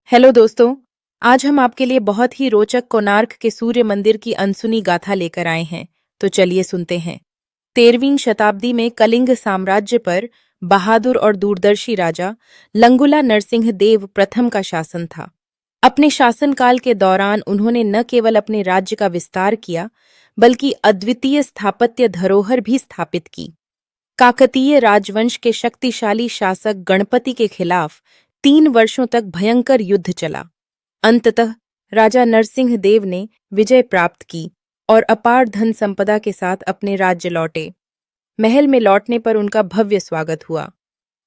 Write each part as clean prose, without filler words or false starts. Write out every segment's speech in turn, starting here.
Hello दोस्तों। आज हम आपके लिए बहुत ही रोचक कोणार्क के सूर्य मंदिर की अनसुनी गाथा लेकर आए हैं। तो चलिए सुनते हैं। 13वीं शताब्दी में कलिंग साम्राज्य पर बहादुर और दूरदर्शी राजा लंगुला नरसिंह देव प्रथम का शासन था। अपने शासनकाल के दौरान उन्होंने न केवल अपने राज्य का विस्तार किया, बल्कि अद्वितीय स्थापत्य धरोहर भी स्थापित की। काकतीय राजवंश के शक्तिशाली शासक गणपति के खिलाफ 3 वर्षों तक भयंकर युद्ध चला। अंततः राजा नरसिंह देव ने विजय प्राप्त की और अपार धन संपदा के साथ अपने राज्य लौटे। महल में लौटने पर उनका भव्य स्वागत हुआ।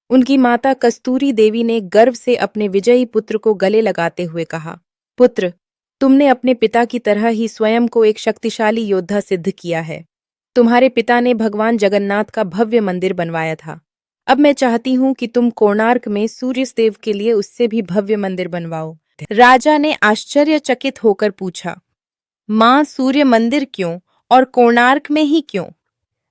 उनकी माता कस्तूरी देवी ने गर्व से अपने विजयी पुत्र को गले लगाते हुए कहा, पुत्र, तुमने अपने पिता की तरह ही स्वयं को एक शक्तिशाली योद्धा सिद्ध किया है। तुम्हारे पिता ने भगवान जगन्नाथ का भव्य मंदिर बनवाया था। अब मैं चाहती हूँ कि तुम कोणार्क में सूर्यदेव के लिए उससे भी भव्य मंदिर बनवाओ। राजा ने आश्चर्यचकित होकर पूछा, माँ, सूर्य मंदिर क्यों और कोणार्क में ही क्यों?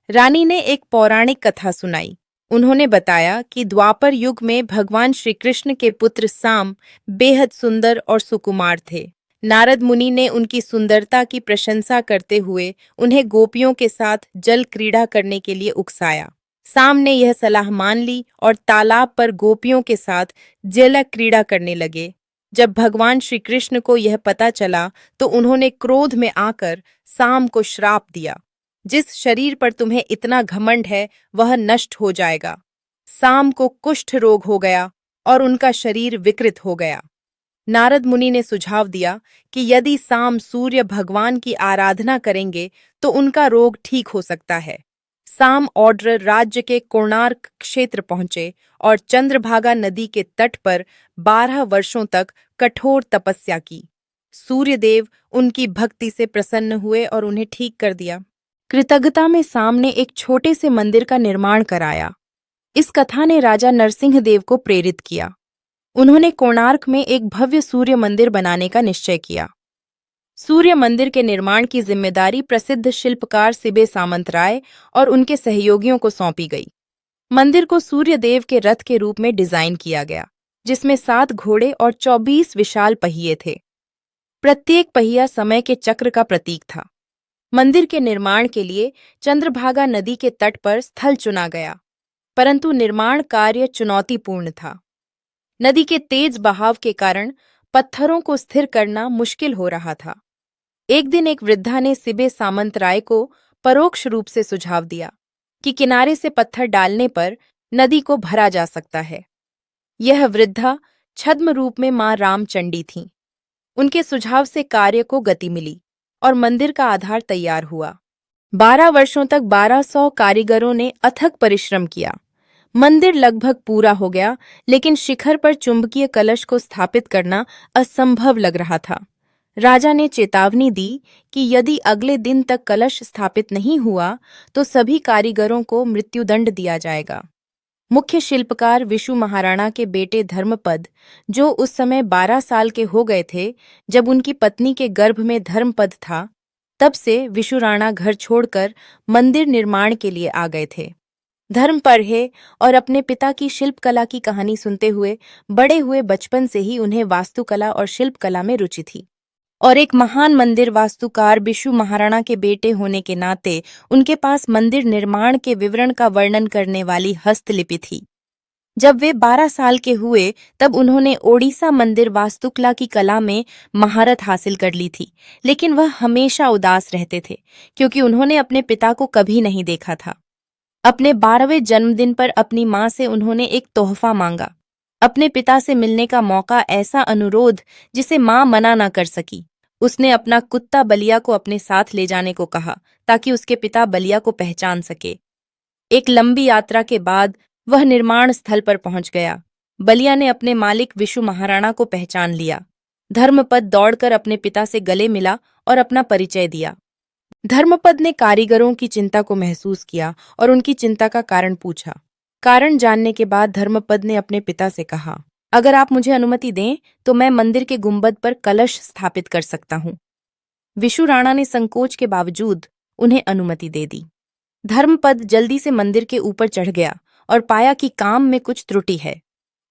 रानी ने एक पौराणिक कथा सुनाई। उन्होंने बताया कि द्वापर युग में भगवान श्री कृष्ण के पुत्र साम बेहद सुंदर और सुकुमार थे। नारद मुनि ने उनकी सुंदरता की प्रशंसा करते हुए उन्हें गोपियों के साथ जल क्रीड़ा करने के लिए उकसाया। साम ने यह सलाह मान ली और तालाब पर गोपियों के साथ जल क्रीड़ा करने लगे। जब भगवान श्री कृष्ण को यह पता चला तो उन्होंने क्रोध में आकर साम को श्राप दिया, जिस शरीर पर तुम्हें इतना घमंड है वह नष्ट हो जाएगा। साम को कुष्ठ रोग हो गया और उनका शरीर विकृत हो गया। नारद मुनि ने सुझाव दिया कि यदि साम सूर्य भगवान की आराधना करेंगे तो उनका रोग ठीक हो सकता है। साम ऑर्डर राज्य के कोणार्क क्षेत्र पहुंचे और चंद्रभागा नदी के तट पर 12 वर्षों तक कठोर तपस्या की। सूर्यदेव उनकी भक्ति से प्रसन्न हुए और उन्हें ठीक कर दिया। कृतज्ञता में साम ने एक छोटे से मंदिर का निर्माण कराया। इस कथा ने राजा नरसिंह देव को प्रेरित किया। उन्होंने कोणार्क में एक भव्य सूर्य मंदिर बनाने का निश्चय किया। सूर्य मंदिर के निर्माण की जिम्मेदारी प्रसिद्ध शिल्पकार सिबे सामंतराय और उनके सहयोगियों को सौंपी गई। मंदिर को सूर्यदेव के रथ के रूप में डिजाइन किया गया, जिसमें 7 घोड़े और 24 विशाल पहिए थे। प्रत्येक पहिया समय के चक्र का प्रतीक था। मंदिर के निर्माण के लिए चंद्रभागा नदी के तट पर स्थल चुना गया, परंतु निर्माण कार्य चुनौतीपूर्ण था। नदी के तेज बहाव के कारण पत्थरों को स्थिर करना मुश्किल हो रहा था। एक दिन एक वृद्धा ने सिबे सामंतराय को परोक्ष रूप से सुझाव दिया कि किनारे से पत्थर डालने पर नदी को भरा जा सकता है। यह वृद्धा छद्म रूप में मां रामचंडी थीं। उनके सुझाव से कार्य को गति मिली और मंदिर का आधार तैयार हुआ। 12 वर्षों तक 1200 कारीगरों ने अथक परिश्रम किया। मंदिर लगभग पूरा हो गया, लेकिन शिखर पर चुंबकीय कलश को स्थापित करना असंभव लग रहा था। राजा ने चेतावनी दी कि यदि अगले दिन तक कलश स्थापित नहीं हुआ तो सभी कारीगरों को मृत्युदंड दिया जाएगा। मुख्य शिल्पकार विशु महाराणा के बेटे धर्मपद, जो उस समय 12 साल के हो गए थे जब उनकी पत्नी के गर्भ में धर्मपद था, तब से विशु राणा घर छोड़कर मंदिर निर्माण के लिए आ गए थे। धर्म पढ़े और अपने पिता की शिल्पकला की कहानी सुनते हुए बड़े हुए बचपन से ही उन्हें वास्तुकला और शिल्पकला में रुचि थी, और एक महान मंदिर वास्तुकार बिशु महाराणा के बेटे होने के नाते उनके पास मंदिर निर्माण के विवरण का वर्णन करने वाली हस्तलिपि थी। जब वे 12 साल के हुए तब उन्होंने ओडिशा मंदिर वास्तुकला की कला में महारत हासिल कर ली थी, लेकिन वह हमेशा उदास रहते थे क्योंकि उन्होंने अपने पिता को कभी नहीं देखा था। अपने 12वें जन्मदिन पर अपनी मां से उन्होंने एक तोहफा मांगा। अपने पिता से मिलने का मौका, ऐसा अनुरोध जिसे मां मना न कर सकी। उसने अपना कुत्ता बलिया को अपने साथ ले जाने को कहा ताकि उसके पिता बलिया को पहचान सके। एक लंबी यात्रा के बाद वह निर्माण स्थल पर पहुंच गया। बलिया ने अपने मालिक विशु महाराणा को पहचान लिया। धर्मपद दौड़कर अपने पिता से गले मिला और अपना परिचय दिया। धर्मपद ने कारीगरों की चिंता को महसूस किया और उनकी चिंता का कारण पूछा। कारण जानने के बाद धर्मपद ने अपने पिता से कहा, अगर आप मुझे अनुमति दें तो मैं मंदिर के गुंबद पर कलश स्थापित कर सकता हूं। विशु राणा ने संकोच के बावजूद उन्हें अनुमति दे दी। धर्मपद जल्दी से मंदिर के ऊपर चढ़ गया और पाया कि काम में कुछ त्रुटि है।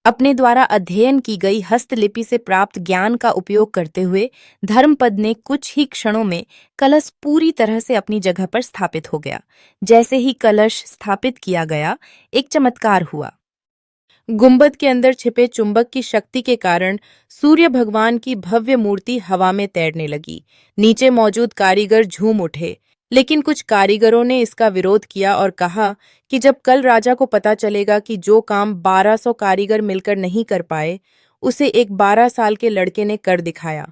अपने द्वारा अध्ययन की गई हस्तलिपि से प्राप्त ज्ञान का उपयोग करते हुए धर्मपद ने कुछ ही क्षणों में कलश पूरी तरह से अपनी जगह पर स्थापित हो गया। जैसे ही कलश स्थापित किया गया, एक चमत्कार हुआ। गुंबद के अंदर छिपे चुंबक की शक्ति के कारण सूर्य भगवान की भव्य मूर्ति हवा में तैरने लगी। नीचे मौजूद कारीगर झूम उठे, लेकिन कुछ कारीगरों ने इसका विरोध किया और कहा कि जब कल राजा को पता चलेगा कि जो काम 1200 कारीगर मिलकर नहीं कर पाए, उसे एक 12 साल के लड़के ने कर दिखाया,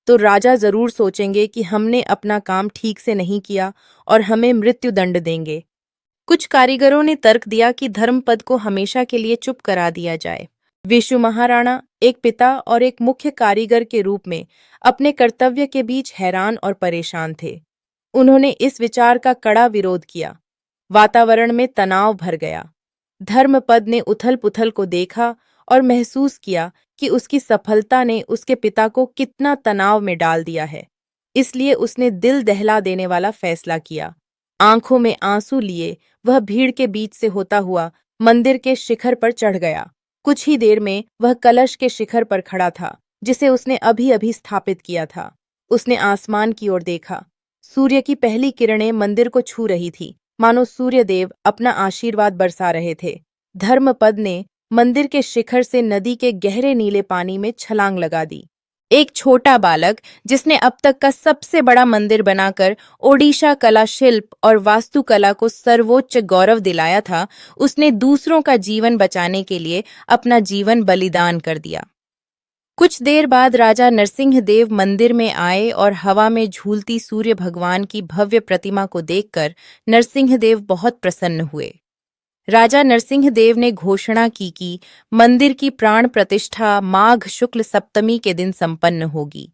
तो राजा जरूर सोचेंगे कि हमने अपना काम ठीक से नहीं किया और हमें मृत्युदंड देंगे। कुछ कारीगरों ने तर्क दिया कि धर्मपद को हमेशा के लिए चुप करा दिया जाए। विशु महाराणा एक पिता और एक मुख्य कारीगर के रूप में अपने कर्तव्य के बीच हैरान और परेशान थे। उन्होंने इस विचार का कड़ा विरोध किया। वातावरण में तनाव भर गया। धर्मपद ने उथल-पुथल को देखा और महसूस किया कि उसकी सफलता ने उसके पिता को कितना तनाव में डाल दिया है। इसलिए उसने दिल दहला देने वाला फैसला किया। आंखों में आंसू लिए वह भीड़ के बीच से होता हुआ मंदिर के शिखर पर चढ़ गया। कुछ ही देर में वह कलश के शिखर पर खड़ा था, जिसे उसने अभी-अभी स्थापित किया था। उसने आसमान की ओर देखा। सूर्य की पहली किरणें मंदिर को छू रही थी, मानो सूर्य देव अपना आशीर्वाद बरसा रहे थे। धर्मपद ने मंदिर के शिखर से नदी के गहरे नीले पानी में छलांग लगा दी। एक छोटा बालक जिसने अब तक का सबसे बड़ा मंदिर बनाकर ओडिशा कला शिल्प और वास्तुकला को सर्वोच्च गौरव दिलाया था, उसने दूसरों का जीवन बचाने के लिए अपना जीवन बलिदान कर दिया। कुछ देर बाद राजा नरसिंहदेव मंदिर में आए और हवा में झूलती सूर्य भगवान की भव्य प्रतिमा को देखकर नरसिंहदेव बहुत प्रसन्न हुए। राजा नरसिंहदेव ने घोषणा की कि मंदिर की प्राण प्रतिष्ठा माघ शुक्ल सप्तमी के दिन संपन्न होगी।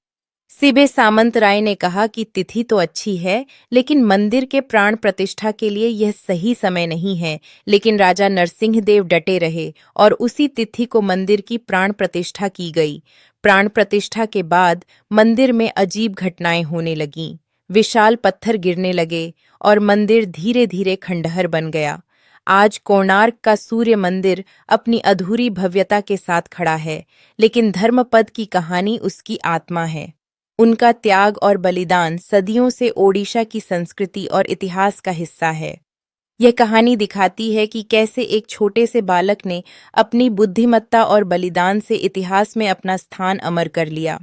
सिबे सामंत राय ने कहा कि तिथि तो अच्छी है, लेकिन मंदिर के प्राण प्रतिष्ठा के लिए यह सही समय नहीं है। लेकिन राजा नरसिंहदेव डटे रहे और उसी तिथि को मंदिर की प्राण प्रतिष्ठा की गई। प्राण प्रतिष्ठा के बाद मंदिर में अजीब घटनाएं होने लगीं। विशाल पत्थर गिरने लगे और मंदिर धीरे धीरे खंडहर बन गया। आज कोणार्क का सूर्य मंदिर अपनी अधूरी भव्यता के साथ खड़ा है, लेकिन धर्मपद की कहानी उसकी आत्मा है। उनका त्याग और बलिदान सदियों से ओडिशा की संस्कृति और इतिहास का हिस्सा है। यह कहानी दिखाती है कि कैसे एक छोटे से बालक ने अपनी बुद्धिमत्ता और बलिदान से इतिहास में अपना स्थान अमर कर लिया।